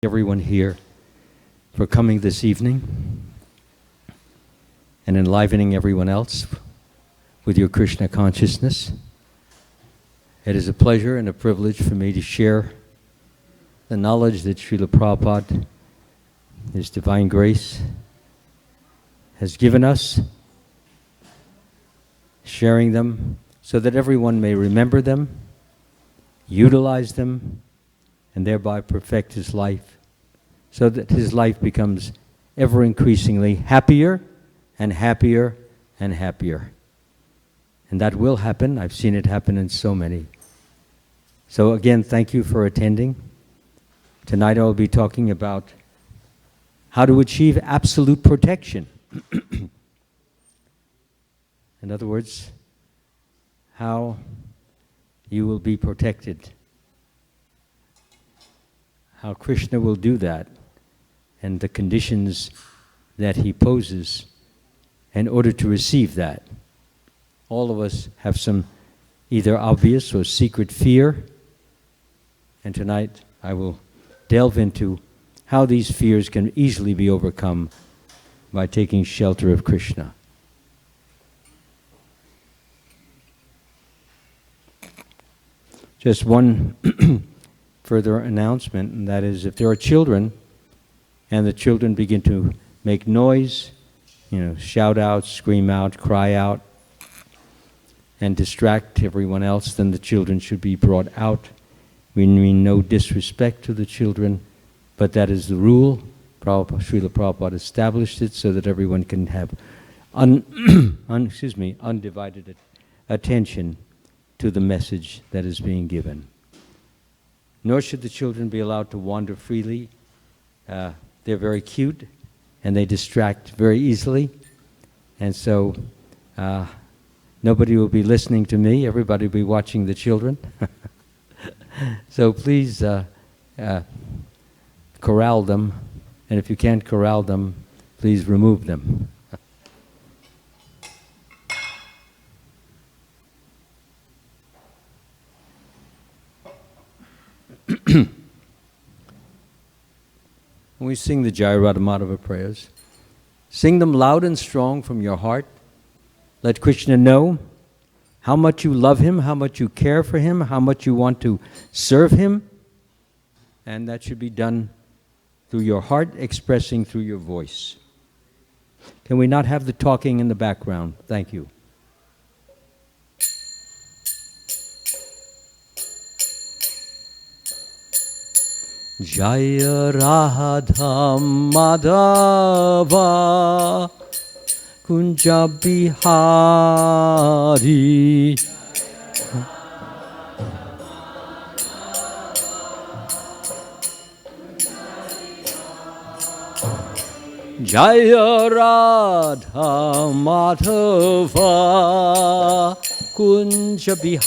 everyone here for coming this evening and enlivening everyone else with your Krishna consciousness. It is a pleasure and a privilege for me to share the knowledge that Srila Prabhupada, His Divine Grace, has given us, sharing them so that everyone may remember them, utilize them, and thereby perfect his life, so that his life becomes ever increasingly happier and happier and happier. And that will happen. I've seen it happen in so many. So again, thank you for attending. Tonight I will be talking about how to achieve absolute protection. In other words, how you will be protected. How Krishna will do that, and the conditions that he poses in order to receive that. All of us have some either obvious or secret fear, and tonight I will delve into how these fears can easily be overcome by taking shelter of Krishna. Just one further announcement, and that is if there are children and the children begin to make noise, shout out, scream out, cry out, and distract everyone else, then the children should be brought out. We mean no disrespect to the children, but that is the rule. Srila Prabhupada established it so that everyone can have undivided attention to the message that is being given. Nor should the children be allowed to wander freely. They're very cute and they distract very easily. And so nobody will be listening to me, everybody will be watching the children. So please corral them, and if you can't corral them, please remove them. When we sing the Jai Radha Madhava prayers, sing them loud and strong from your heart. Let Krishna know how much you love him, how much you care for him, how much you want to serve him. And that should be done through your heart, expressing through your voice. Can we not have the talking in the background? Thank you. Jaya Radha Madhava Kunja Bihari Jaya Radha Madhava Kunja Bihari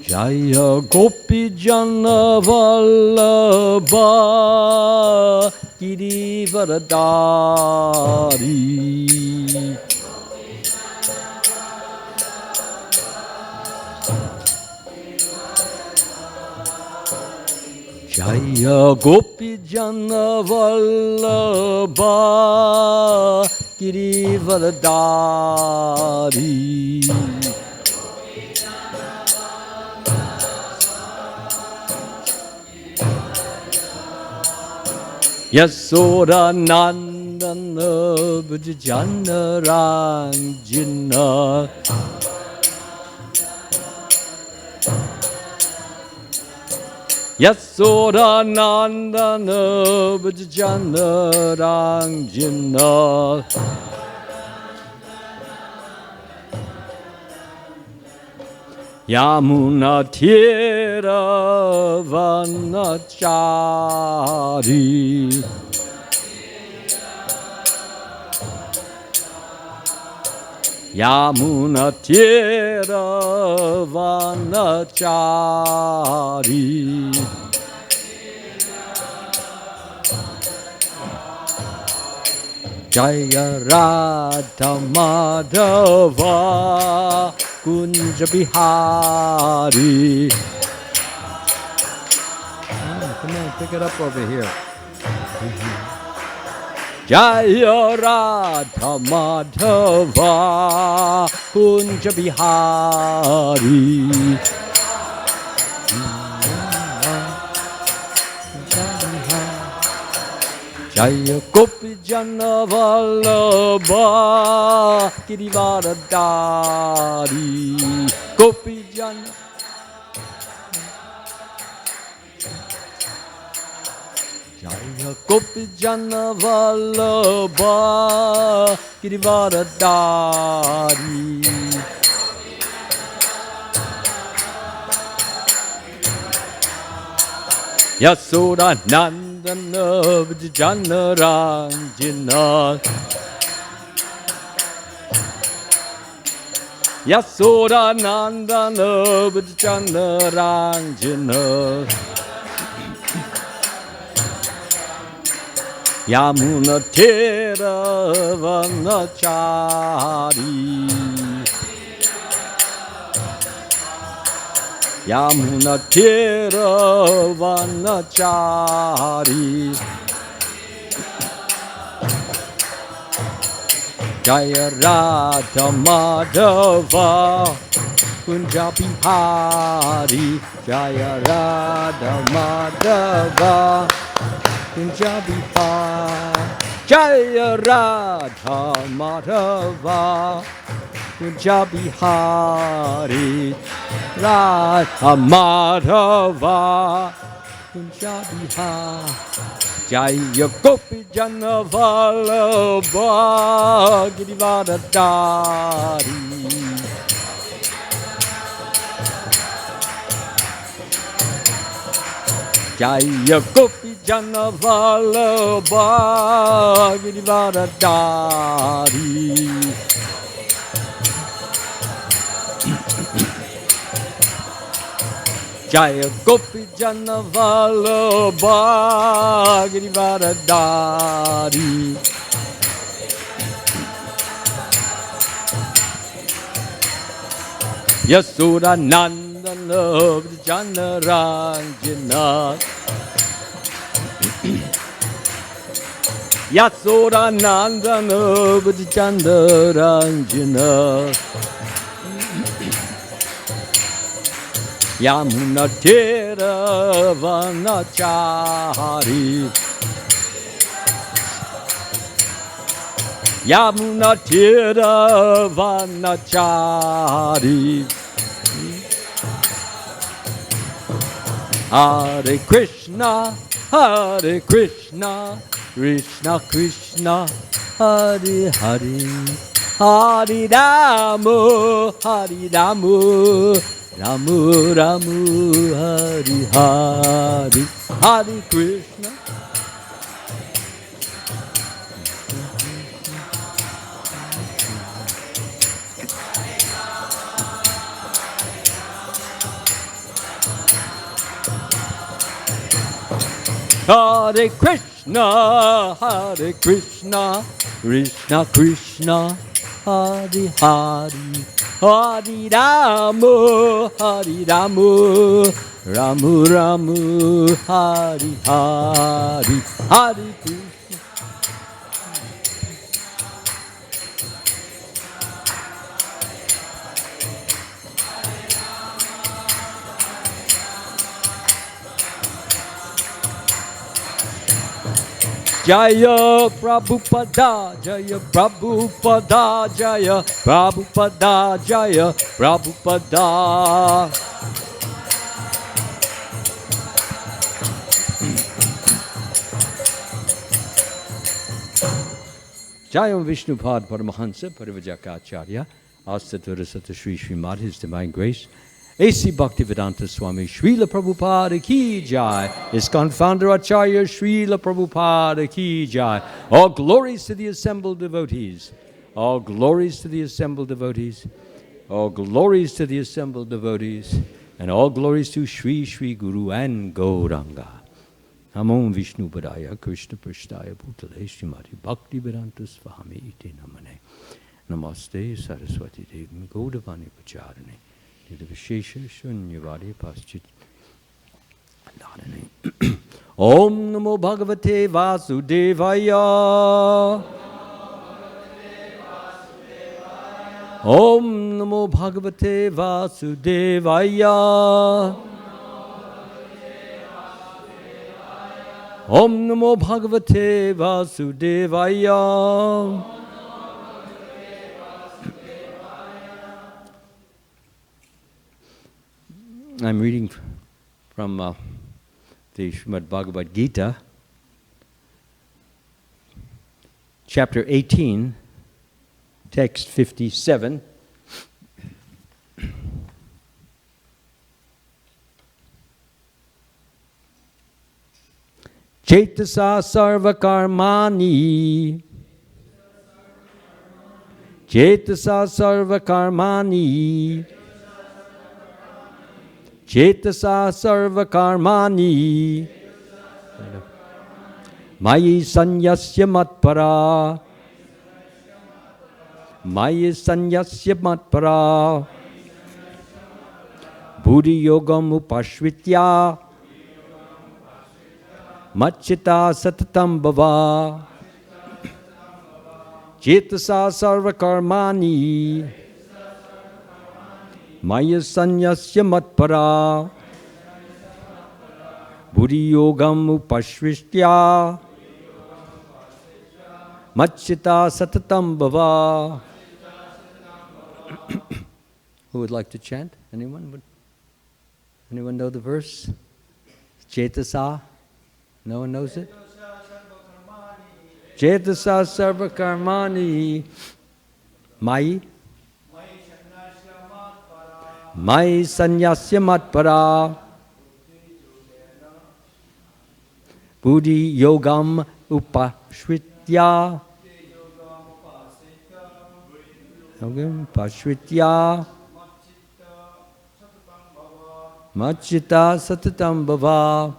Jaya Gopi Jana Vallabha Girivaradari Jaya Gopi Jana Vallabha Girivaradari Yasoda Nandana Vajjana Ranjana Yasoda Nandana Vajjana Ranjana Yamuna Tira Vanachari Yamuna Tira Vanachari Jaya Radha Madhava Kunja Bihari. Come on, pick it up over here. Jaya Radha Madhava Kunja Bihari. Jaya Gopi Jana Vallabha Girivaradari. Gopi Jana. Jaya Gopi Jana Vallabha Girivaradari. Yasoda Nandana Vijana Ranjana. Yasoda Nandana Vijana Ranjana. Yamuna Tera Vanachari. Yamuna Tera Vanachari. Jaya Radha Madhava Kunja Bihari. Jaya Radha Madhava Kunja Bihari. Jaya Radha Madhava Kunja Bihari. Radha Madhava Kunja Bihari. Jaya Gopi Jana Vallabha Girivaradari. Jaya Gopi Jana Vallabha Girivaradari. Jaya Gopi Jana Vallabha Girivaradari. Yasoda Nandana Vijana Ranjana. Yasoda Nandana Vijana Ranjana. Yamuna Tera Vanachari. Yamuna Tera Vanachari. Hare Krishna, Hare Krishna, Krishna Krishna, Hare Hare. Hare Rama, Hare Rama, Ramu Ramu, Hare Hare. Hare Krishna. Hare Krishna, Hare Krishna, Krishna Krishna, Hare Hare. Hare Rama, Hare Rama, Ramu Ramu, Hare Hare. Hare Krishna. Jaya Prabhupada, Jaya Prabhupada, Jaya Prabhupada, Jaya Prabhupada. Jaya Vishnupad Paramahansa Parivajaka Astaturasata Sri Srimad, His Divine Grace. A.C. Bhaktivedanta Swami Srila Prabhupada Ki Jai. ISKCON Founder Acharya Srila Prabhupada Ki Jai. All glories to the assembled devotees. All glories to the assembled devotees. All glories to the assembled devotees. And all glories to Sri Sri Guru and Gauranga. Namo Vishnu Padaya Krishna Prasthaya Bhutale Srimati Bhakti Vedanta Swami Iti Namane Namaste Saraswati Devi Gaudavani Pacharane Nidavishesha Shunyavadi Paschit Dhanane Om Namo Bhagavate Vasudevaya Om Namo Bhagavate Vasudevaya Om Namo Bhagavate Vasudevaya. I'm reading from the Srimad Bhagavad Gita, chapter 18, text 57. Cetasa sarva karmani Cetasa sarva karmani Cetasa sarva karmani Mayi sanyasya matpara Mayi sanyasya matpara Buddhi yogam upashvitya Machita satatam bhava Cetasa sarva karmani Maya sanyasya matpara Buddhi yogam upashvistya Machita satatam bhava. Who would like to chant? Anyone? Anyone know the verse? Cetasa? No one knows it? Cetasa sarva karmani Mayi Mayi sanyasya matpara Buddhi yogam upashvitya Upashvitya Machita satatam bhava.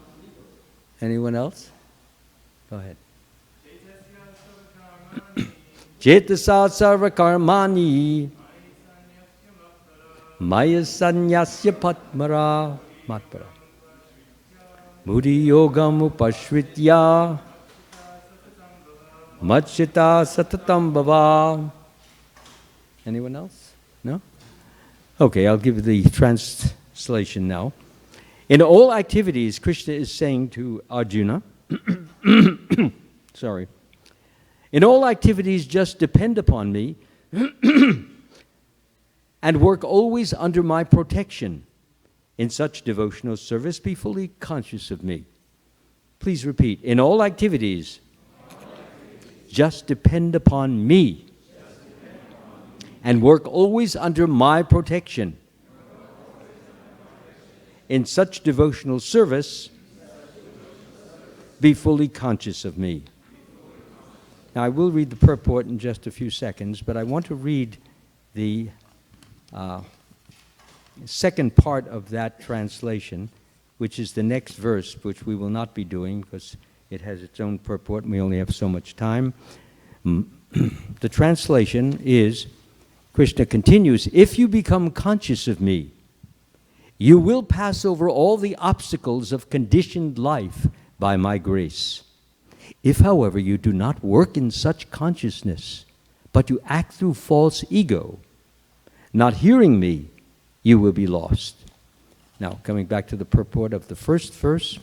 Anyone else? Go ahead. Cetasa sarva karmani Maya sanyasya patmara matpara Buddhi yogam upashvitya Machita satatam bhava. Anyone else? No? Okay, I'll give the translation now. In all activities, Krishna is saying to Arjuna, sorry, in all activities just depend upon me and work always under my protection. In such devotional service, be fully conscious of me. Please repeat, in all activities, just depend upon me and work always under my protection. In such devotional service, be fully conscious of me. Now, I will read the purport in just a few seconds, but I want to read the second part of that translation, which is the next verse, which we will not be doing because it has its own purport and we only have so much time. The translation is, Krishna continues, if you become conscious of me, you will pass over all the obstacles of conditioned life by my grace. If, however, you do not work in such consciousness, but you act through false ego, not hearing me, you will be lost. Now, coming back to the purport of the first verse.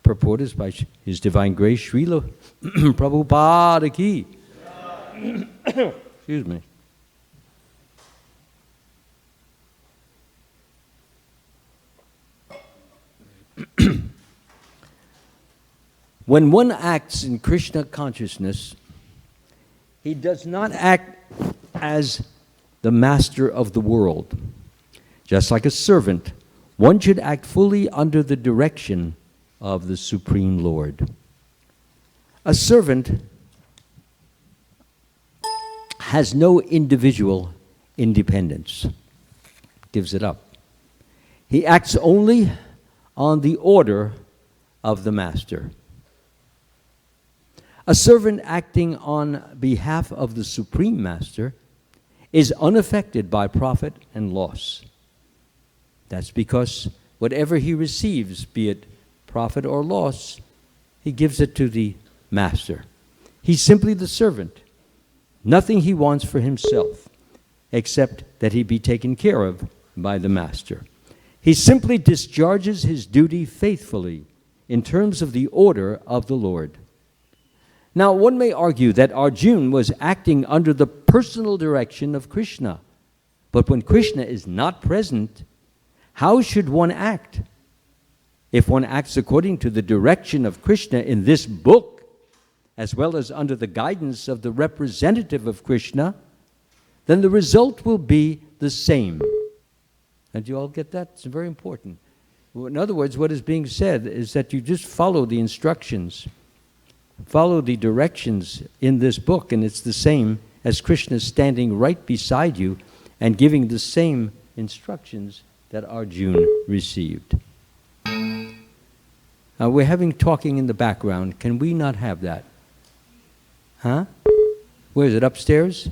Purport is by His Divine Grace, Srila Prabhupada Ki. Excuse me. When one acts in Krishna consciousness, he does not act as the master of the world. Just like a servant, one should act fully under the direction of the Supreme Lord. A servant has no individual independence, gives it up. He acts only on the order of the master. A servant acting on behalf of the Supreme Master is unaffected by profit and loss. That's because whatever he receives, be it profit or loss, he gives it to the master. He's simply the servant. Nothing he wants for himself, except that he be taken care of by the master. He simply discharges his duty faithfully in terms of the order of the Lord. Now, one may argue that Arjuna was acting under the personal direction of Krishna. But when Krishna is not present, how should one act? If one acts according to the direction of Krishna in this book, as well as under the guidance of the representative of Krishna, then the result will be the same. And you all get that? It's very important. In other words, what is being said is that you just follow the instructions, follow the directions in this book, and it's the same as Krishna standing right beside you and giving the same instructions that Arjuna received. We're having talking in the background. Can we not have that? Huh? Where is it? Upstairs?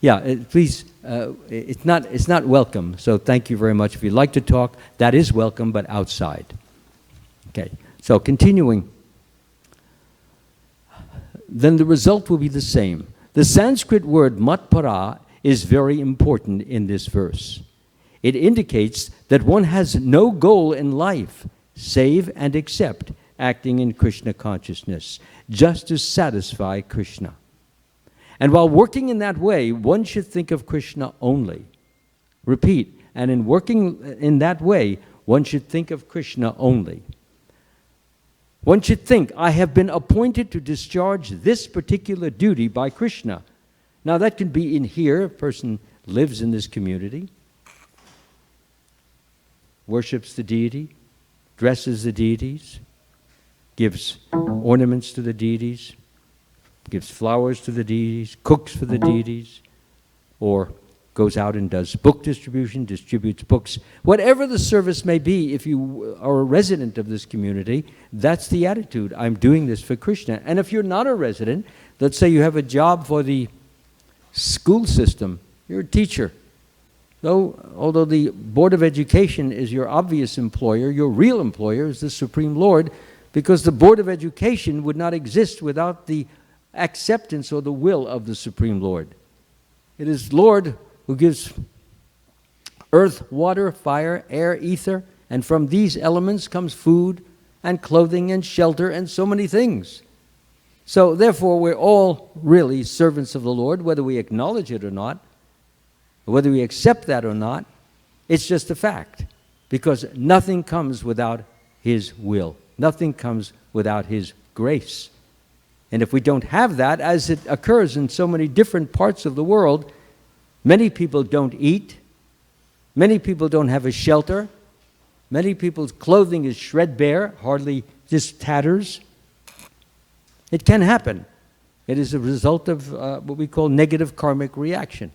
Yeah, please, it's not welcome, so thank you very much. If you'd like to talk, that is welcome, but outside. Okay, so continuing. Then the result will be the same. The Sanskrit word matpara is very important in this verse. It indicates that one has no goal in life save and except acting in Krishna consciousness, just to satisfy Krishna. And while working in that way, one should think of Krishna only. Repeat, and in working in that way, one should think of Krishna only. One should think, I have been appointed to discharge this particular duty by Krishna. Now that can be in here, a person lives in this community, worships the deity, dresses the deities, gives ornaments to the deities, gives flowers to the deities, cooks for the deities, or goes out and does book distribution, distributes books. Whatever the service may be, if you are a resident of this community, that's the attitude. I'm doing this for Krishna. And if you're not a resident, let's say you have a job for the school system, you're a teacher. Although the Board of Education is your obvious employer, your real employer is the Supreme Lord, because the Board of Education would not exist without the acceptance or the will of the Supreme Lord. It is Lord who gives earth, water, fire, air, ether, and from these elements comes food and clothing and shelter and so many things. So therefore we're all really servants of the Lord, whether we acknowledge it or not, whether we accept that or not. It's just a fact, because nothing comes without His will. Nothing comes without His grace. And if we don't have that, as it occurs in so many different parts of the world, many people don't eat, many people don't have a shelter, many people's clothing is shred-bare, hardly just tatters. It can happen. It is a result of what we call negative karmic reaction.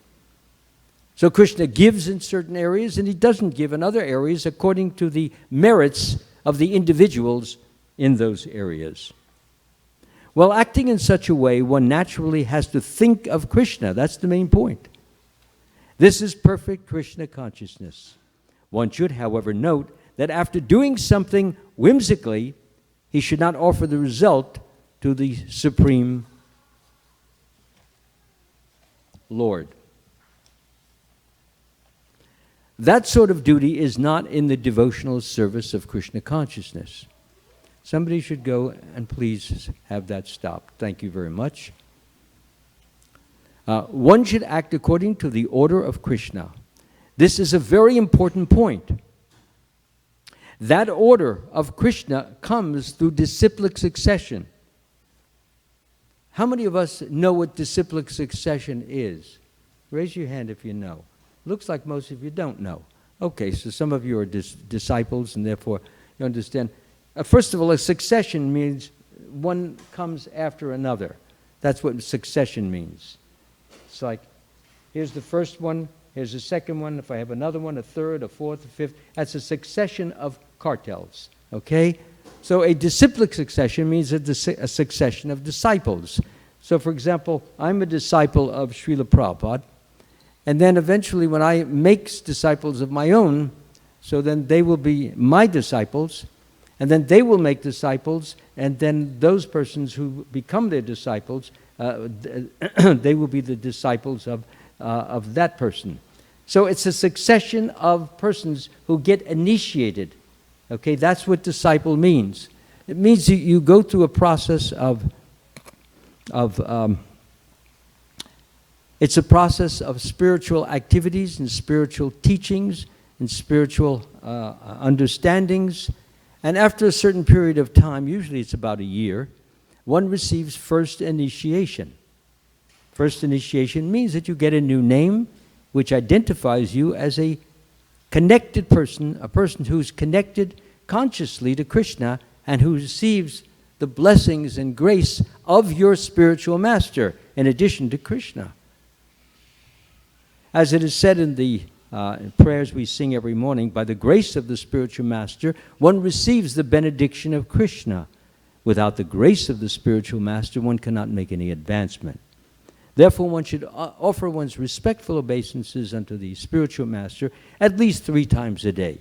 So Krishna gives in certain areas and He doesn't give in other areas according to the merits of the individuals in those areas. While acting in such a way, one naturally has to think of Krishna. That's the main point. This is perfect Krishna consciousness. One should, however, note that after doing something whimsically, he should not offer the result to the Supreme Lord. That sort of duty is not in the devotional service of Krishna consciousness. Somebody should go and please have that stopped. Thank you very much. One should act according to the order of Krishna. This is a very important point. That order of Krishna comes through disciplic succession. How many of us know what disciplic succession is? Raise your hand if you know. Looks like most of you don't know. Okay, so some of you are disciples and therefore you understand. First of all, a succession means one comes after another. That's what succession means. It's like, here's the first one, here's a second one. If I have another one, a third, a fourth, a fifth. That's a succession of cartels, okay? So a disciplic succession means a succession of disciples. So for example, I'm a disciple of Srila Prabhupada, and then eventually when I make disciples of my own, so then they will be my disciples, and then they will make disciples, and then those persons who become their disciples, they will be the disciples of that person. So it's a succession of persons who get initiated. Okay, that's what disciple means. It means that you go through a process it's a process of spiritual activities and spiritual teachings and spiritual understandings. And after a certain period of time, usually it's about a year, one receives first initiation. First initiation means that you get a new name which identifies you as a connected person, a person who's connected consciously to Krishna and who receives the blessings and grace of your spiritual master in addition to Krishna. As it is said in the prayers we sing every morning, by the grace of the spiritual master, one receives the benediction of Krishna. Without the grace of the spiritual master, one cannot make any advancement. Therefore, one should offer one's respectful obeisances unto the spiritual master at least 3 times a day.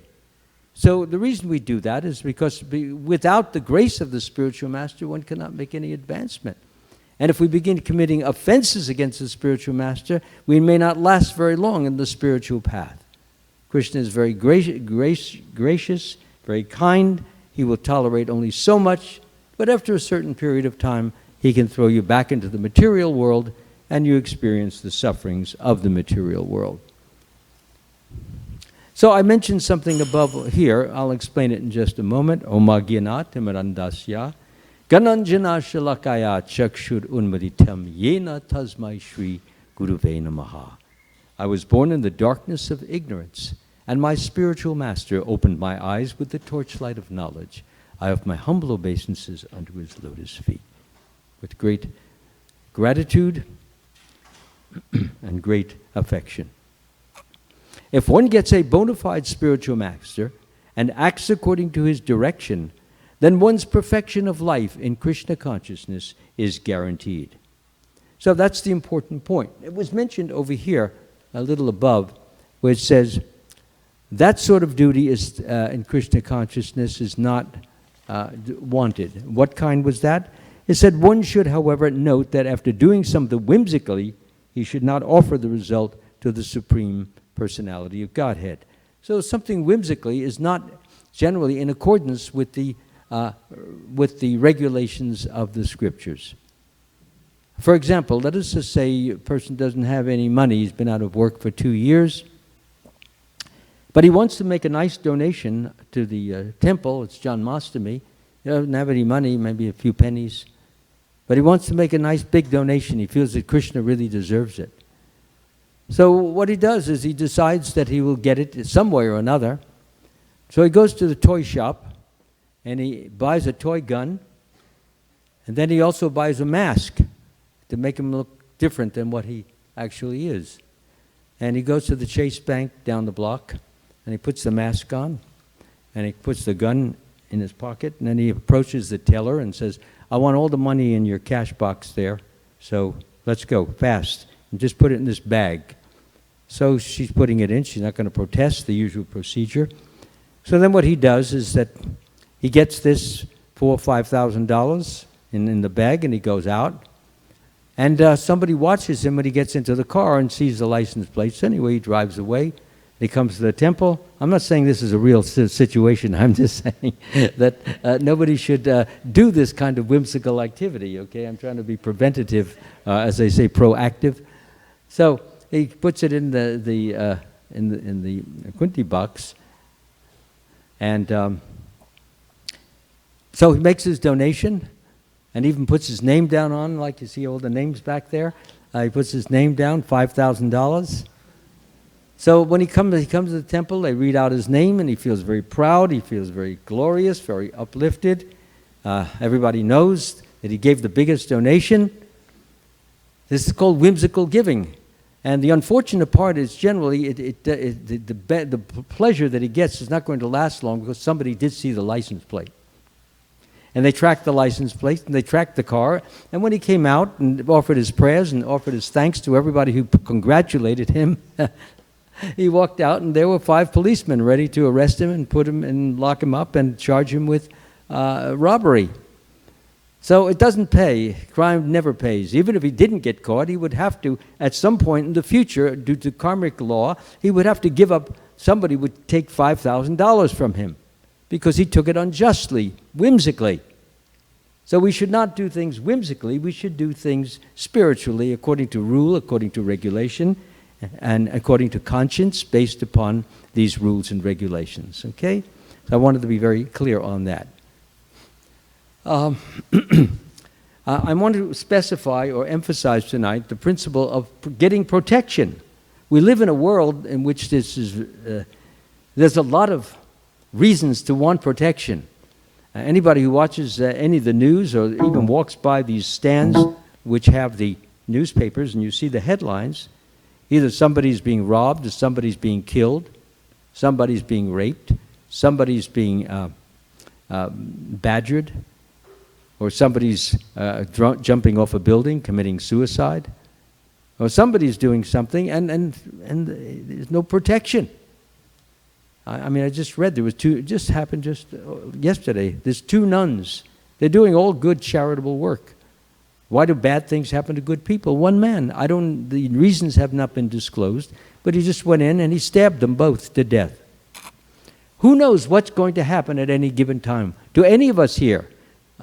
So the reason we do that is because without the grace of the spiritual master, one cannot make any advancement. And if we begin committing offenses against the spiritual master, we may not last very long in the spiritual path. Krishna is very gracious, very kind. He will tolerate only so much, but after a certain period of time, he can throw you back into the material world and you experience the sufferings of the material world. So I mentioned something above here. I'll explain it in just a moment. Om Agyanat Timirandasya Gananjana Shalakaya Chakshur Unmaditam Yena Tasmai Shri Guruve Namaha. I was born in the darkness of ignorance, and my spiritual master opened my eyes with the torchlight of knowledge. I offer my humble obeisances unto his lotus feet. With great gratitude and great affection. If one gets a bona fide spiritual master and acts according to his direction, then one's perfection of life in Krishna consciousness is guaranteed. So that's the important point. It was mentioned over here, a little above, where it says, that sort of duty is in Krishna consciousness is not wanted. What kind was that? It said, one should, however, note that after doing something whimsically, he should not offer the result to the Supreme Personality of Godhead. So something whimsically is not generally in accordance with the regulations of the scriptures. For example, let us just say a person doesn't have any money, he's been out of work for 2 years, but he wants to make a nice donation to the temple. It's Janmashtami. He doesn't have any money, maybe a few pennies, but he wants to make a nice big donation. He feels that Krishna really deserves it. So what he does is he decides that he will get it some way or another. So he goes to the toy shop and he buys a toy gun, and then he also buys a mask to make him look different than what he actually is. And he goes to the Chase Bank down the block, and he puts the mask on, and he puts the gun in his pocket, and then he approaches the teller and says, I want all the money in your cash box there, so let's go, fast, and just put it in this bag. So she's putting it in. She's not going to protest, the usual procedure. So then what he does is that he gets this $4,000 or $5,000 in the bag, and he goes out. And somebody watches him when he gets into the car and sees the license plates. Anyway, he drives away. He comes to the temple. I'm not saying this is a real situation. I'm just saying that nobody should do this kind of whimsical activity, okay? I'm trying to be preventative, as they say, proactive. So he puts it in the Kunti box, and so he makes his donation, and even puts his name down on, like you see all the names back there. He puts his name down, $5,000. So when he comes to the temple, they read out his name, and he feels very proud. He feels very glorious, very uplifted. Everybody knows that he gave the biggest donation. This is called whimsical giving. And the unfortunate part is generally the pleasure that he gets is not going to last long because somebody did see the license plate. And they tracked the license plate, and they tracked the car. And when he came out and offered his prayers and offered his thanks to everybody who congratulated him, he walked out, and there were 5 policemen ready to arrest him and put him and lock him up and charge him with robbery. So it doesn't pay. Crime never pays. Even if he didn't get caught, he would have to, at some point in the future, due to karmic law, he would have to give up, somebody would take $5,000 from him because he took it unjustly, whimsically. So we should not do things whimsically. We should do things spiritually, according to rule, according to regulation, and according to conscience, based upon these rules and regulations. Okay? So I wanted to be very clear on that. I want to specify or emphasize tonight the principle of getting protection. We live in a world in which there's a lot of reasons to want protection. Anybody who watches any of the news or even walks by these stands which have the newspapers and you see the headlines, either somebody's being robbed or somebody's being killed, somebody's being raped, somebody's being badgered, or somebody's jumping off a building, committing suicide, or somebody's doing something and there's no protection. I mean, I just read, it just happened just yesterday. There's 2 nuns. They're doing all good charitable work. Why do bad things happen to good people? One man, the reasons have not been disclosed, but he just went in and he stabbed them both to death. Who knows what's going to happen at any given time to any of us here,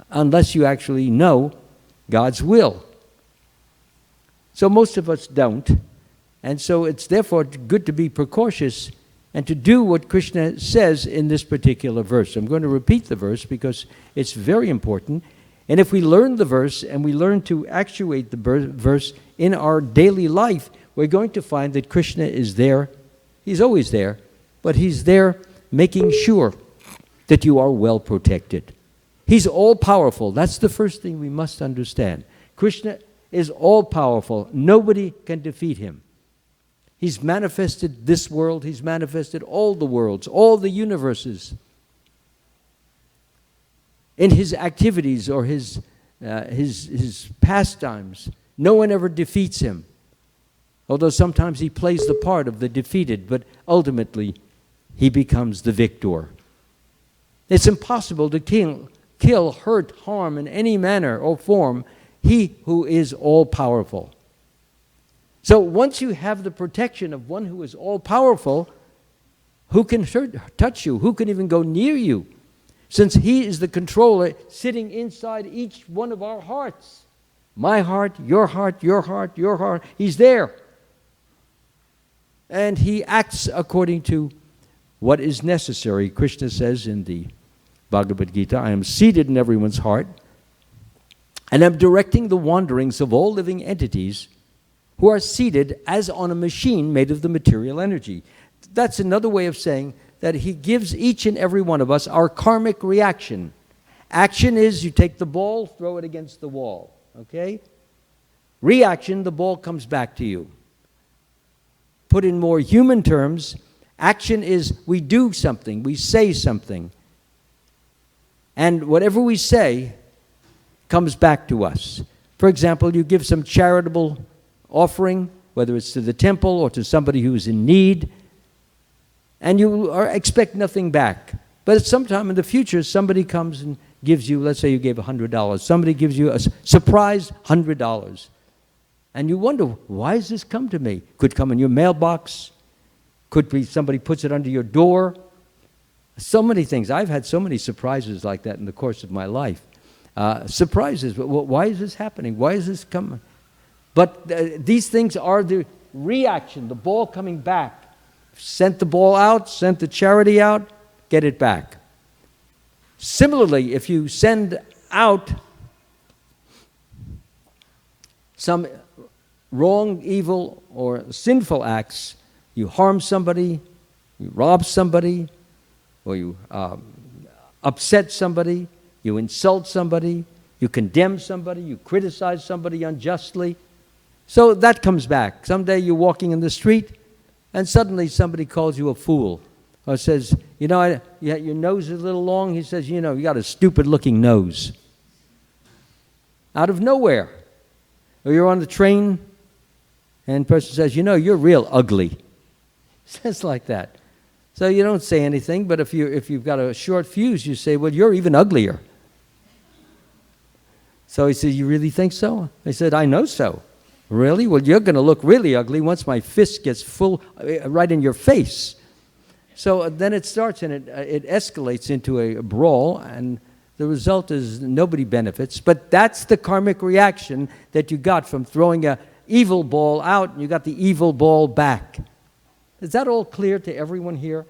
unless you actually know God's will. So most of us don't, and so it's therefore good to be precautious and to do what Krishna says in this particular verse. I'm going to repeat the verse because it's very important. And if we learn the verse and we learn to actuate the verse in our daily life, we're going to find that Krishna is there. He's always there, but he's there making sure that you are well protected. He's all-powerful. That's the first thing we must understand. Krishna is all-powerful. Nobody can defeat him. He's manifested this world. He's manifested all the worlds, all the universes. In his activities or his pastimes, no one ever defeats him. Although sometimes he plays the part of the defeated, but ultimately he becomes the victor. It's impossible to kill, hurt, harm in any manner or form he who is all-powerful. So once you have the protection of one who is all-powerful, who can touch you? Who can even go near you? Since he is the controller sitting inside each one of our hearts. My heart, your heart, your heart, your heart. He's there. And he acts according to what is necessary. Krishna says in the Bhagavad Gita, I am seated in everyone's heart, and I'm directing the wanderings of all living entities who are seated as on a machine made of the material energy. That's another way of saying that he gives each and every one of us our karmic reaction. Action is you take the ball, throw it against the wall, okay? Reaction, the ball comes back to you. Put in more human terms, action is we do something, we say something. And whatever we say comes back to us. For example, you give some charitable offering, whether it's to the temple or to somebody who's in need, and you expect nothing back. But at some time in the future, somebody comes and gives you, let's say you gave $100. Somebody gives you a surprise $100. And you wonder, why has this come to me? Could come in your mailbox. Could be somebody puts it under your door. So many things. I've had so many surprises like that in the course of my life. Surprises. Why is this happening? Why is this coming? But these things are the reaction, the ball coming back. Sent the ball out, sent the charity out, get it back. Similarly, if you send out some wrong, evil, or sinful acts, you harm somebody, you rob somebody, or you upset somebody, you insult somebody, you condemn somebody, you criticize somebody unjustly, So that comes back. Someday you're walking in the street, and suddenly somebody calls you a fool, or says, you know, your nose is a little long. He says, you know, you got a stupid-looking nose. Out of nowhere. Or you're on the train, and the person says, you know, you're real ugly. Says like that. So you don't say anything, but if you've got a short fuse, you say, well, you're even uglier. So he says, you really think so? I said, I know so. Really? Well, you're going to look really ugly once my fist gets full right in your face. So then it starts, and it escalates into a brawl, and the result is nobody benefits. But that's the karmic reaction that you got from throwing an evil ball out, and you got the evil ball back. Is that all clear to everyone here?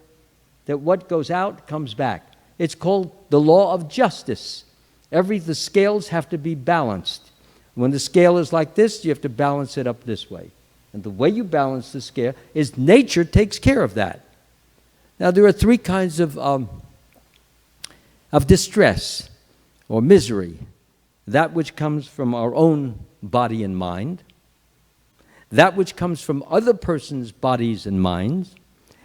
That what goes out comes back. It's called the law of justice. The scales have to be balanced. When the scale is like this, you have to balance it up this way. And the way you balance the scale is nature takes care of that. Now, there are three kinds of distress or misery. That which comes from our own body and mind, that which comes from other person's bodies and minds,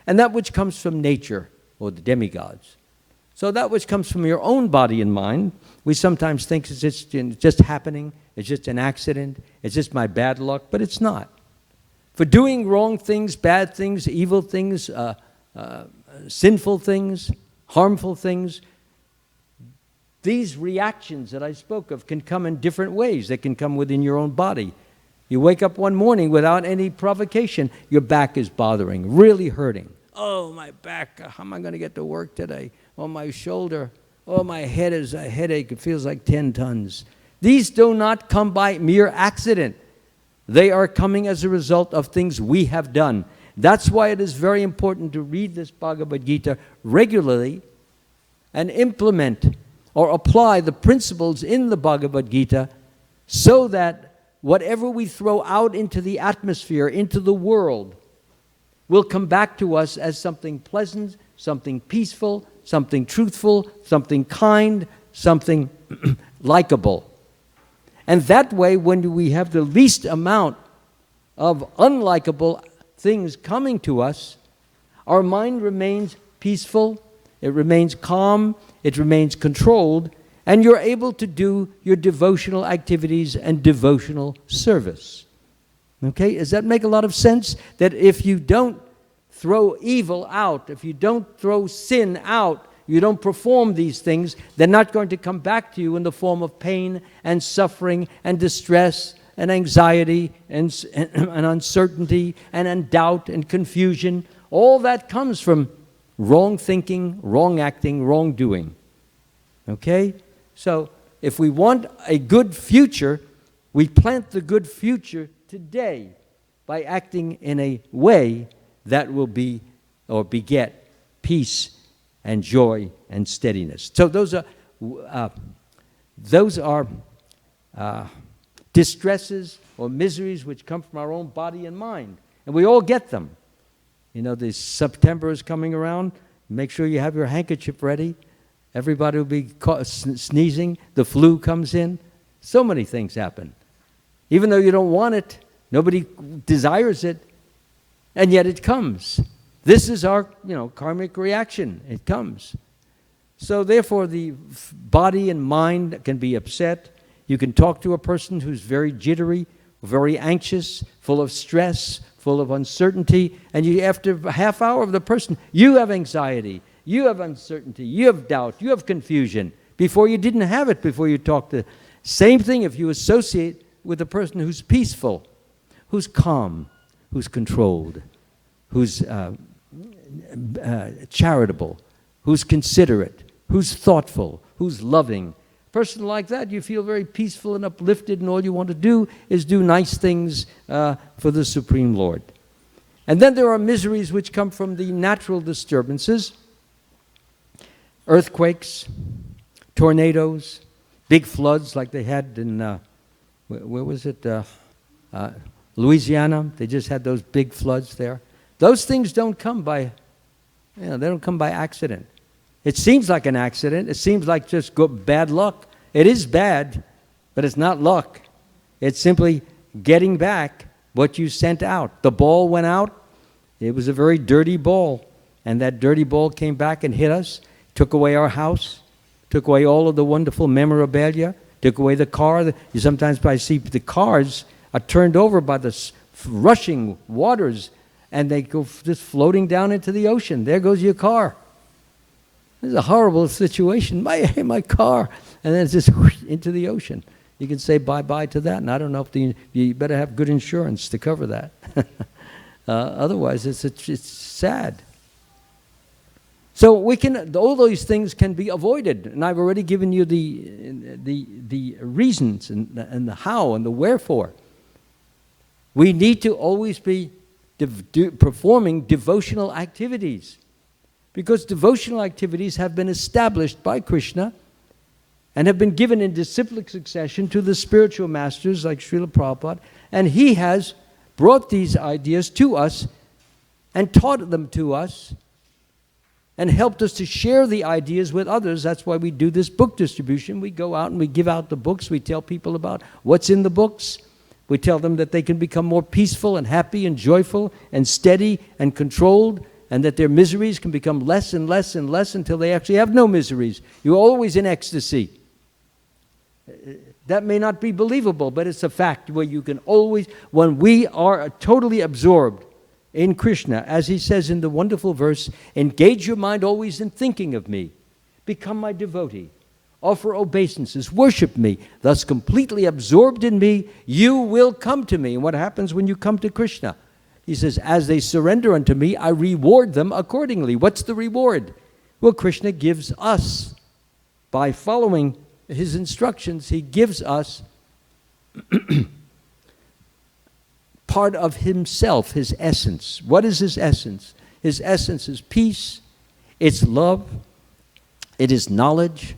and that which comes from nature or the demigods. So that which comes from your own body and mind, we sometimes think it's just happening, it's just an accident, it's just my bad luck, but it's not. For doing wrong things, bad things, evil things, sinful things, harmful things, these reactions that I spoke of can come in different ways. They can come within your own body. You wake up one morning without any provocation, your back is bothering, really hurting. Oh, my back, how am I going to get to work today? Oh, my shoulder, oh, my head is a headache, it feels like 10 tons. These do not come by mere accident. They are coming as a result of things we have done. That's why it is very important to read this Bhagavad Gita regularly and implement or apply the principles in the Bhagavad Gita so that whatever we throw out into the atmosphere, into the world, will come back to us as something pleasant, something peaceful, something truthful, something kind, something likable. And that way, when we have the least amount of unlikable things coming to us, our mind remains peaceful, it remains calm, it remains controlled, and you're able to do your devotional activities and devotional service. Okay, does that make a lot of sense? That if you don't throw evil out, if you don't throw sin out, you don't perform these things, they're not going to come back to you in the form of pain and suffering and distress and anxiety and uncertainty and doubt and confusion. All that comes from wrong thinking, wrong acting, wrong doing. Okay? So if we want a good future, we plant the good future today by acting in a way that will be or beget peace and joy and steadiness. So those are distresses or miseries which come from our own body and mind. And we all get them. You know, this September is coming around. Make sure you have your handkerchief ready. Everybody will be sneezing. The flu comes in. So many things happen. Even though you don't want it, nobody desires it, and yet it comes. This is our, karmic reaction. It comes. So therefore, the body and mind can be upset. You can talk to a person who's very jittery, very anxious, full of stress, full of uncertainty, and after a half hour of the person, you have anxiety, you have uncertainty, you have doubt, you have confusion. Before you didn't have it before you talked to. Same thing if you associate with a person who's peaceful, who's calm, who's controlled, who's charitable, who's considerate, who's thoughtful, who's loving. A person like that, you feel very peaceful and uplifted, and all you want to do is do nice things for the Supreme Lord. And then there are miseries which come from the natural disturbances, earthquakes, tornadoes, big floods like they had in, where was it, Louisiana. They just had those big floods there. Those things don't come by, they don't come by accident. It seems like an accident. It seems like just bad luck. It is bad, but it's not luck. It's simply getting back what you sent out. The ball went out. It was a very dirty ball. And that dirty ball came back and hit us, took away our house, took away all of the wonderful memorabilia, took away the car. You sometimes I see the cars are turned over by the rushing waters, and they go just floating down into the ocean. There goes your car. It's a horrible situation. My car. And then it's just into the ocean. You can say bye-bye to that. And I don't know if you better have good insurance to cover that. Otherwise, it's sad. So all those things can be avoided. And I've already given you the reasons and the how and the wherefore. We need to always be performing devotional activities, because devotional activities have been established by Krishna and have been given in disciplic succession to the spiritual masters like Srila Prabhupada, and he has brought these ideas to us and taught them to us and helped us to share the ideas with others. That's why we do this book distribution. We go out and we give out the books. We tell people about what's in the books. We tell them that they can become more peaceful and happy and joyful and steady and controlled, and that their miseries can become less and less and less until they actually have no miseries. You're always in ecstasy. That may not be believable, but it's a fact where you can always, when we are totally absorbed in Krishna, as he says in the wonderful verse, engage your mind always in thinking of me, become my devotee, offer obeisances, worship me, thus completely absorbed in me, you will come to me. And what happens when you come to Krishna? He says, as they surrender unto me, I reward them accordingly. What's the reward? Well, Krishna gives us, by following his instructions, he gives us part of himself, his essence. What is his essence? His essence is peace, it's love, it is knowledge,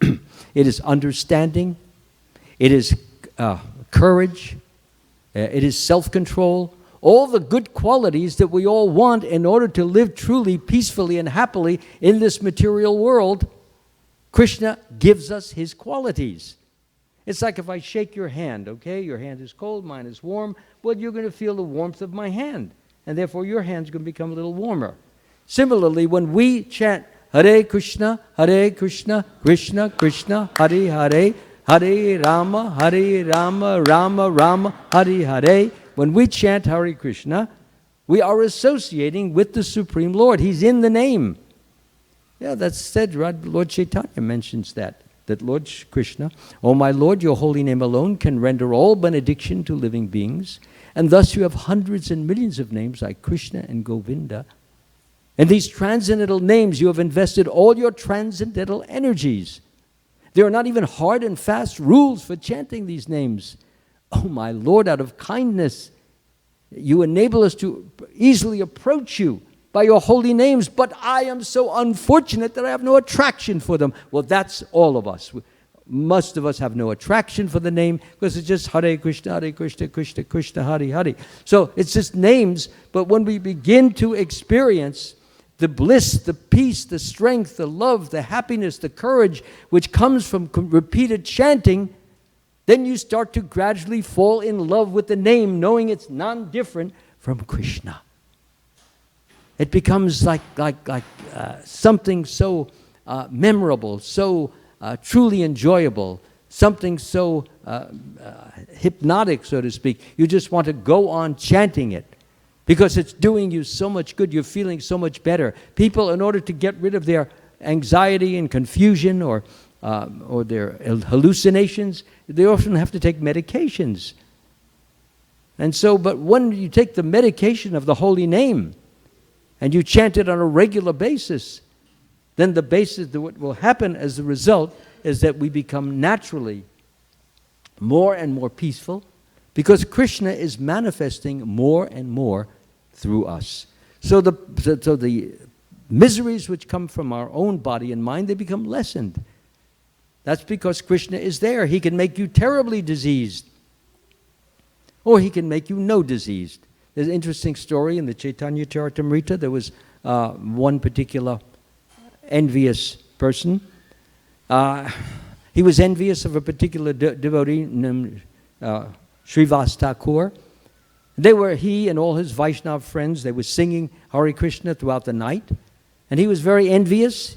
it is understanding, it is courage, it is self-control, all the good qualities that we all want in order to live truly, peacefully, and happily in this material world. Krishna gives us his qualities. It's like if I shake your hand, okay? Your hand is cold, mine is warm. Well, you're going to feel the warmth of my hand, and therefore your hand's going to become a little warmer. Similarly, when we chant Hare Krishna, Krishna Krishna, Hare Hare, Hare Rama, Rama Rama, Hare Hare. When we chant Hare Krishna, we are associating with the Supreme Lord. He's in the name. Yeah, that's said, right? Lord Chaitanya mentions that Lord Krishna, oh my Lord, your holy name alone can render all benediction to living beings, and thus you have hundreds and millions of names like Krishna and Govinda. In these transcendental names, you have invested all your transcendental energies. There are not even hard and fast rules for chanting these names. Oh my Lord, out of kindness, you enable us to easily approach you by your holy names, but I am so unfortunate that I have no attraction for them. Well, that's all of us. Most of us have no attraction for the name because it's just Hare Krishna, Krishna Krishna, Hare Hare. So it's just names, but when we begin to experience the bliss, the peace, the strength, the love, the happiness, the courage which comes from repeated chanting, then you start to gradually fall in love with the name, knowing it's non-different from Krishna. It becomes like something so memorable, so truly enjoyable, something so hypnotic, so to speak. You just want to go on chanting it because it's doing you so much good. You're feeling so much better. People, in order to get rid of their anxiety and confusion or their hallucinations, they often have to take medications. And so, but when you take the medication of the holy name, and you chant it on a regular basis, then the basis, what will happen as a result is that we become naturally more and more peaceful because Krishna is manifesting more and more through us. So the miseries which come from our own body and mind, they become lessened. That's because Krishna is there. He can make you terribly diseased, or he can make you no diseased. There's an interesting story in the Chaitanya Charitamrita. There was one particular envious person. He was envious of a particular devotee named Srivas Thakur. He and all his Vaishnava friends, they were singing Hare Krishna throughout the night. And he was very envious.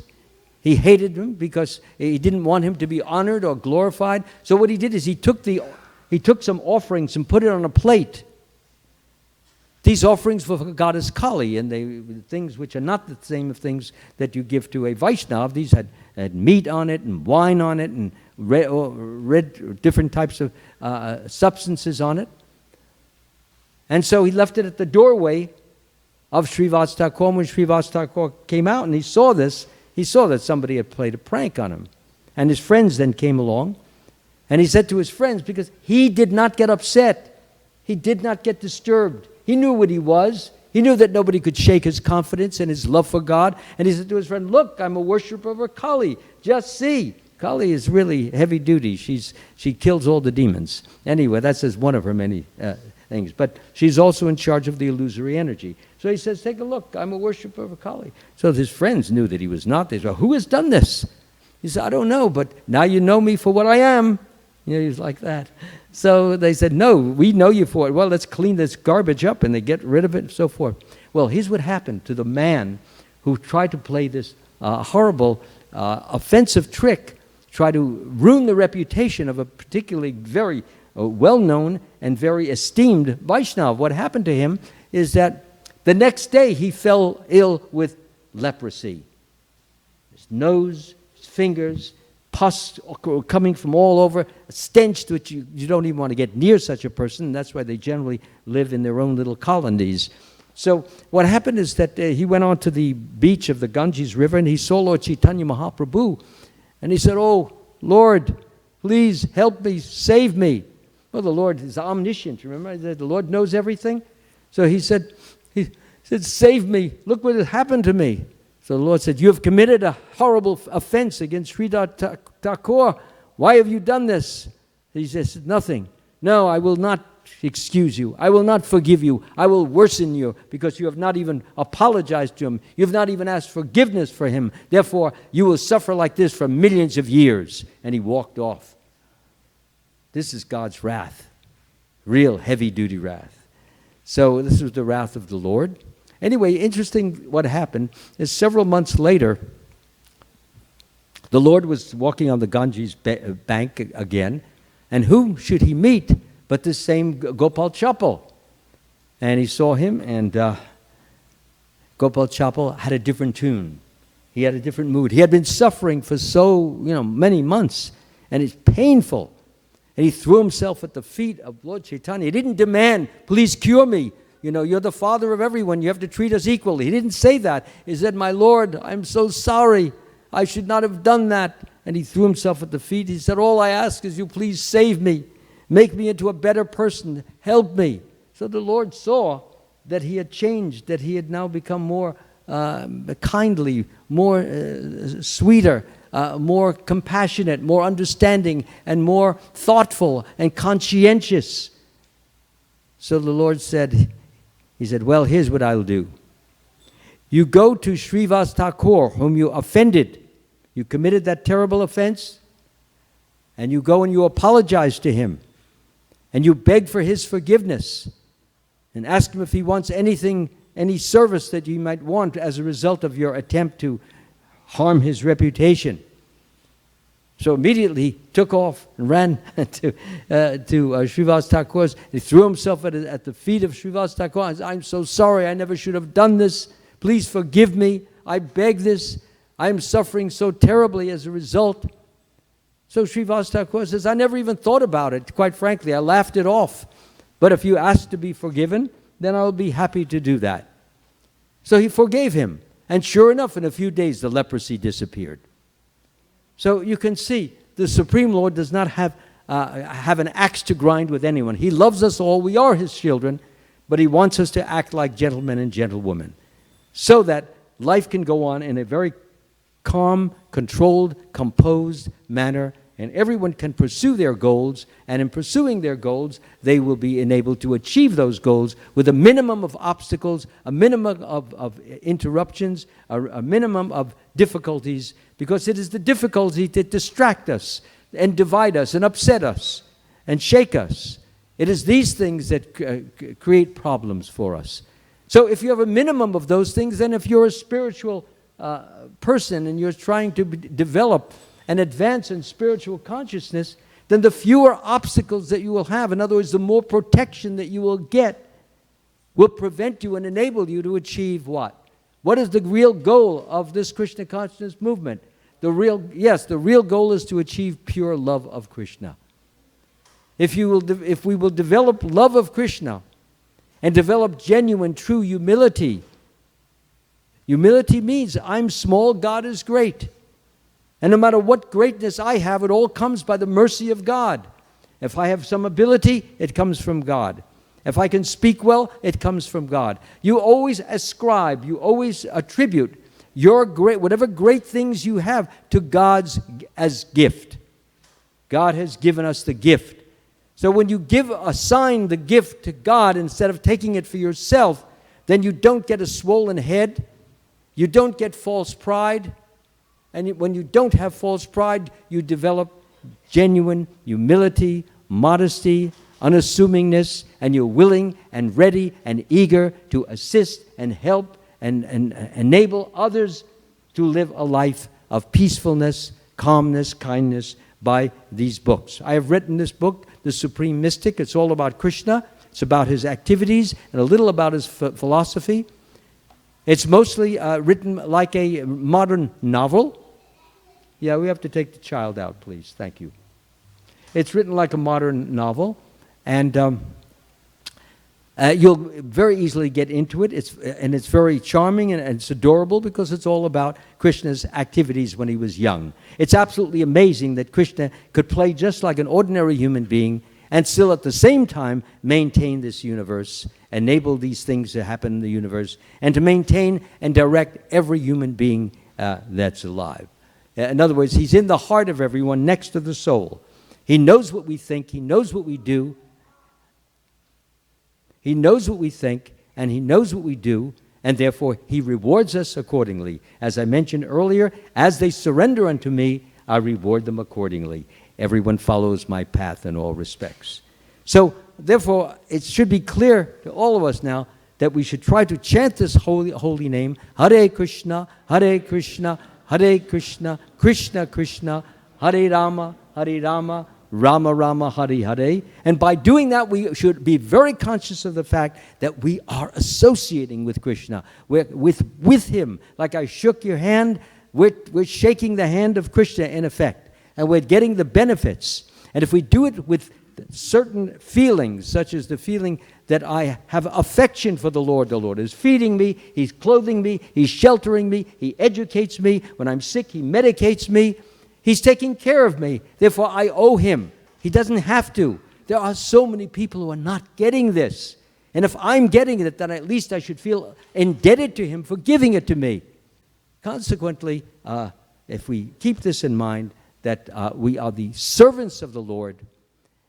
He hated him because he didn't want him to be honored or glorified. So what he did is he took some offerings and put it on a plate. These offerings were for goddess Kali, and they were things which are not the same things that you give to a Vaishnava. These had meat on it and wine on it and red different types of substances on it. And so he left it at the doorway of Srivas Thakur. When Srivas Thakur came out and he saw this, he saw that somebody had played a prank on him. And his friends then came along, and he said to his friends, because he did not get upset, he did not get disturbed. He knew what he was. He knew that nobody could shake his confidence and his love for God. And he said to his friend, look, I'm a worshiper of Kali. Just see. Kali is really heavy duty. She kills all the demons. Anyway, that's just one of her many things. But she's also in charge of the illusory energy. So he says, take a look. I'm a worshiper of Kali. So his friends knew that he was not. They said, who has done this? He said, I don't know, but now you know me for what I am. You know, he was like that. So they said, no, we know you for it. Well, let's clean this garbage up, and they get rid of it and so forth. Well, here's what happened to the man who tried to play this horrible, offensive trick, try to ruin the reputation of a particularly very well-known and very esteemed Vaishnava. What happened to him is that the next day he fell ill with leprosy. His nose, his fingers, pus coming from all over, a stench which you don't even want to get near such a person. That's why they generally live in their own little colonies. So what happened is that he went on to the beach of the Ganges River, and he saw Lord Chaitanya Mahaprabhu. And he said, oh, Lord, please help me, save me. Well, the Lord is omniscient, remember? The Lord knows everything. So he said, save me. Look what has happened to me. So the Lord said, you have committed a horrible offense against Srivas Thakur. Why have you done this? He says, nothing. No, I will not excuse you. I will not forgive you. I will worsen you because you have not even apologized to him. You have not even asked forgiveness for him. Therefore, you will suffer like this for millions of years. And he walked off. This is God's wrath. Real heavy-duty wrath. So this was the wrath of the Lord. Anyway, interesting what happened is several months later, the Lord was walking on the Ganges bank again, and whom should he meet but this same Gopal Chapal? And he saw him, and Gopal Chapal had a different tune. He had a different mood. He had been suffering for many months, and it's painful. And he threw himself at the feet of Lord Chaitanya. He didn't demand, please cure me. You know, you're the father of everyone. You have to treat us equally. He didn't say that. He said, my Lord, I'm so sorry. I should not have done that. And he threw himself at the feet. He said, all I ask is you please save me. Make me into a better person. Help me. So the Lord saw that he had changed, that he had now become more kindly, more sweeter, more compassionate, more understanding, and more thoughtful and conscientious. So the Lord said, he said, well, here's what I'll do. You go to Srivas Thakur, whom you offended. You committed that terrible offense, and you go and you apologize to him, and you beg for his forgiveness, and ask him if he wants anything, any service that you might want as a result of your attempt to harm his reputation. So immediately he took off and ran to Srivas Thakur's. He threw himself at the feet of Srivas Thakur and said, I'm so sorry, I never should have done this. Please forgive me. I beg this. I am suffering so terribly as a result. So Srivas Thakur says, I never even thought about it. Quite frankly, I laughed it off. But if you ask to be forgiven, then I'll be happy to do that. So he forgave him. And sure enough, in a few days, the leprosy disappeared. So you can see the Supreme Lord does not have an axe to grind with anyone. He loves us all. We are his children. But he wants us to act like gentlemen and gentlewomen so that life can go on in a very calm, controlled, composed manner, and everyone can pursue their goals, and in pursuing their goals, they will be enabled to achieve those goals with a minimum of obstacles, a minimum of interruptions, a minimum of difficulties, because it is the difficulty that distract us and divide us and upset us and shake us It is these things that create problems for us. So if you have a minimum of those things, then if you're a spiritual person and you're trying to develop and advance in spiritual consciousness, then the fewer obstacles that you will have, in other words, the more protection that you will get, will prevent you and enable you to achieve what? What is the real goal of this Krishna consciousness movement? The real goal is to achieve pure love of Krishna. If we will develop love of Krishna and develop genuine, true humility, humility means I'm small, God is great. And no matter what greatness I have, it all comes by the mercy of God. If I have some ability, it comes from God. If I can speak well, it comes from God. You always ascribe, you always attribute whatever great things you have to God's as gift. God has given us the gift. So when you assign the gift to God instead of taking it for yourself, then you don't get a swollen head, you don't get false pride, and when you don't have false pride, you develop genuine humility, modesty, unassumingness, and you're willing and ready and eager to assist and help and enable others to live a life of peacefulness, calmness, kindness by these books. I have written this book, The Supreme Mystic. It's all about Krishna. It's about his activities and a little about his philosophy. It's mostly written like a modern novel. Yeah, we have to take the child out, please. Thank you. It's written like a modern novel, and you'll very easily get into it. It's very charming and it's adorable because it's all about Krishna's activities when he was young. It's absolutely amazing that Krishna could play just like an ordinary human being and still at the same time maintain this universe, enable these things to happen in the universe, and to maintain and direct every human being that's alive. In other words, he's in the heart of everyone, next to the soul. He knows what we think, he knows what we do. He knows what we think, and he knows what we do, and therefore he rewards us accordingly. As I mentioned earlier, as they surrender unto me, I reward them accordingly. Everyone follows my path in all respects. So, therefore, it should be clear to all of us now that we should try to chant this holy name, Hare Krishna, Hare Krishna, Hare Krishna, Krishna Krishna, Hare Rama, Rama Rama, Hare Hare. And by doing that, we should be very conscious of the fact that we are associating with Krishna, with him. Like I shook your hand, we're shaking the hand of Krishna in effect. And we're getting the benefits. And if we do it with certain feelings, such as the feeling that I have affection for the Lord is feeding me, he's clothing me, he's sheltering me, he educates me. When I'm sick, he medicates me. He's taking care of me. Therefore, I owe him. He doesn't have to. There are so many people who are not getting this. And if I'm getting it, then at least I should feel indebted to him for giving it to me. Consequently, if we keep this in mind, that we are the servants of the Lord,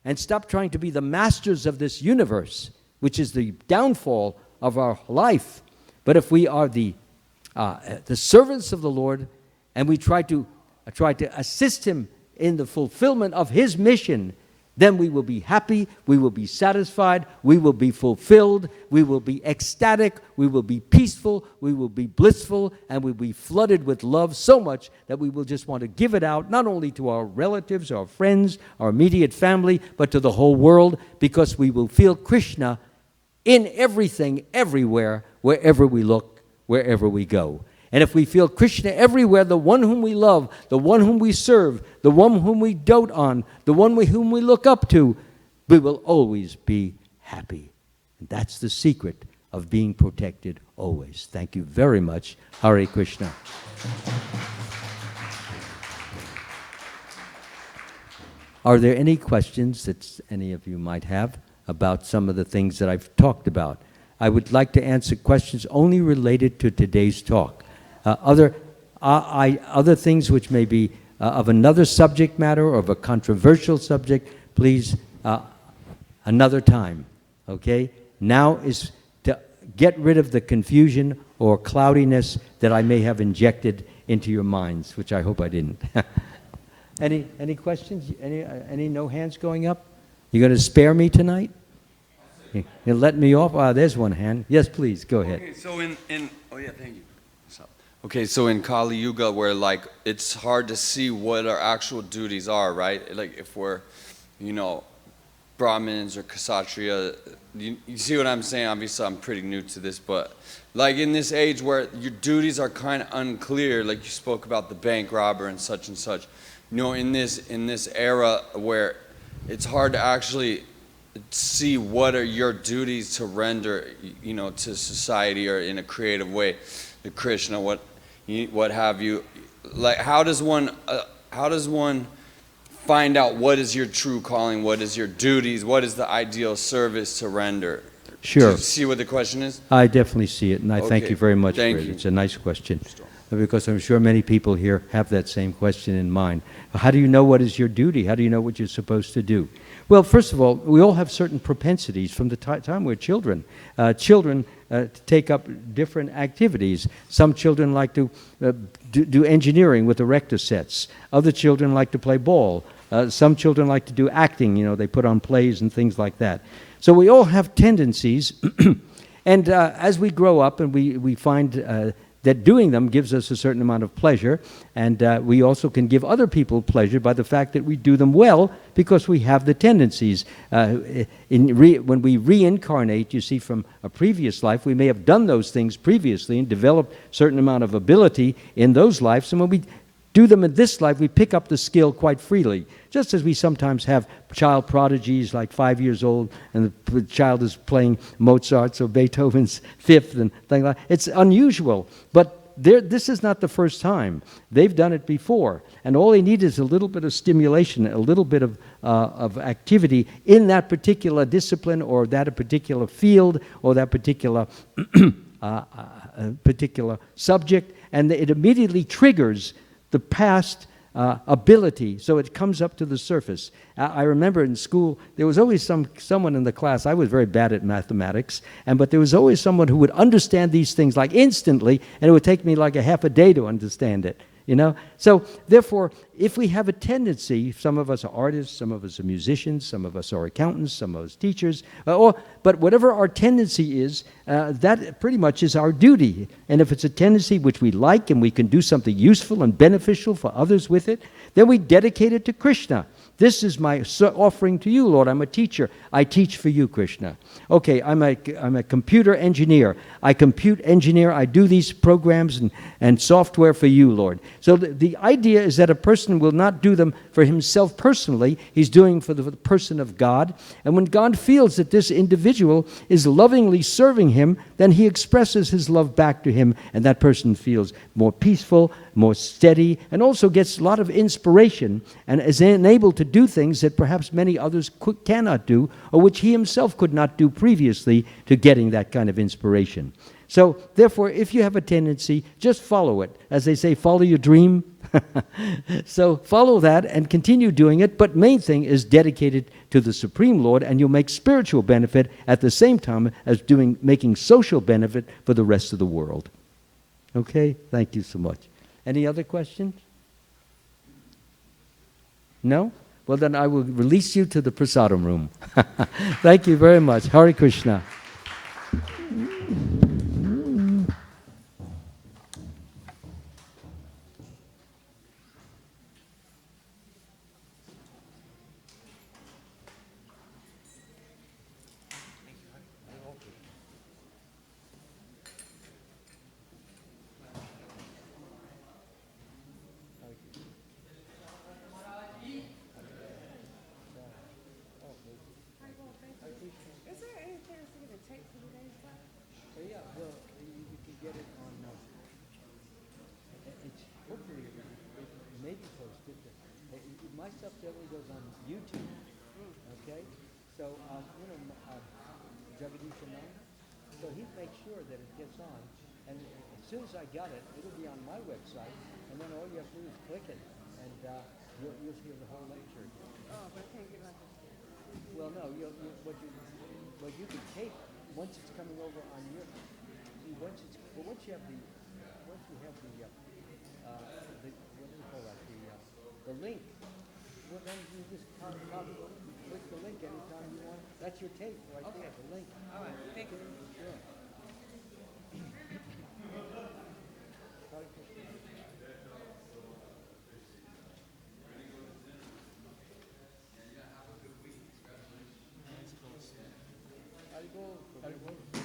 and stop trying to be the masters of this universe, which is the downfall of our life. But if we are the servants of the Lord, and we try to assist him in the fulfillment of his mission, then we will be happy, we will be satisfied, we will be fulfilled, we will be ecstatic, we will be peaceful, we will be blissful, and we will be flooded with love so much that we will just want to give it out, not only to our relatives, our friends, our immediate family, but to the whole world, because we will feel Krishna in everything, everywhere, wherever we look, wherever we go. And if we feel Krishna everywhere, the one whom we love, the one whom we serve, the one whom we dote on, the one whom we look up to, we will always be happy. And that's the secret of being protected always. Thank you very much. Hare Krishna. Are there any questions that any of you might have about some of the things that I've talked about? I would like to answer questions only related to today's talk. Other things which may be of another subject matter or of a controversial subject, please, another time, okay? Now is to get rid of the confusion or cloudiness that I may have injected into your minds, which I hope I didn't. Any questions? Any no hands going up? You going to spare me tonight? You let me off? There's one hand. Yes, please, go ahead. Okay, so oh yeah, thank you. Okay, so in Kali Yuga, where like it's hard to see what our actual duties are, right? Like if we're, you know, Brahmins or Kshatriya, you see what I'm saying? Obviously, I'm pretty new to this, but like in this age where your duties are kind of unclear, like you spoke about the bank robber and such, you know, in this era where it's hard to actually see what are your duties to render, you know, to society or in a creative way, to Krishna, what have you. Like how does one find out what is your true calling, what is your duties, what is the ideal service to render? Sure. Do you see what the question is? I definitely see it, and I thank you very much for it. You. It's a nice question, because I'm sure many people here have that same question in mind. How do you know what is your duty? How do you know what you're supposed to do? Well, first of all, we all have certain propensities from the time we're children. Children take up different activities. Some children like to do engineering with erector sets. Other children like to play ball. Some children like to do acting. You know, they put on plays and things like that. So we all have tendencies, and as we grow up and we find that doing them gives us a certain amount of pleasure, and we also can give other people pleasure by the fact that we do them well because we have the tendencies. When we reincarnate, you see, from a previous life, we may have done those things previously and developed a certain amount of ability in those lives, and when we do them in this life, we pick up the skill quite freely. Just as we sometimes have child prodigies like 5 years old and the child is playing Mozart's or Beethoven's Fifth and things like that. It's unusual, but this is not the first time. They've done it before, and all they need is a little bit of stimulation, a little bit of activity in that particular discipline or that particular field or that particular particular subject, and it immediately triggers the past ability, so it comes up to the surface. I remember in school, there was always someone in the class. I was very bad at mathematics, but there was always someone who would understand these things like instantly, and it would take me like a half a day to understand it. You know? So, therefore, if we have a tendency, some of us are artists, some of us are musicians, some of us are accountants, some of us teachers, but whatever our tendency is, that pretty much is our duty. And if it's a tendency which we like and we can do something useful and beneficial for others with it, then we dedicate it to Krishna. This is my offering to you, Lord. I'm a teacher. I teach for you, Krishna. Okay, I'm a computer engineer. I compute engineer. I do these programs and software for you, Lord. So the idea is that a person will not do them for himself personally. He's doing for the person of God. And when God feels that this individual is lovingly serving him, then he expresses his love back to him, and that person feels more peaceful, more steady, and also gets a lot of inspiration and is enabled to do things that perhaps many others cannot do, or which he himself could not do previously to getting that kind of inspiration. So, therefore, if you have a tendency, just follow it. As they say, follow your dream. So follow that and continue doing it, but main thing is dedicated to the Supreme Lord, and you'll make spiritual benefit at the same time as making social benefit for the rest of the world. Okay? Thank you so much. Any other questions? No? Well, then I will release you to the prasadam room. Thank you very much. Hare Krishna. My stuff generally goes on YouTube, okay? So, Jagadish Anand, so he'd make sure that it gets on, and as soon as I got it, it'll be on my website, and then all you have to do is click it, and you'll hear the whole lecture. Oh, but I can't get like a... Well, no, what you can tape once it's coming over on your, once you have the what do you call that, the link. Well, then you just copy Click the link anytime you want. That's your tape right there, the link. All right, thank you. Sure. How you go?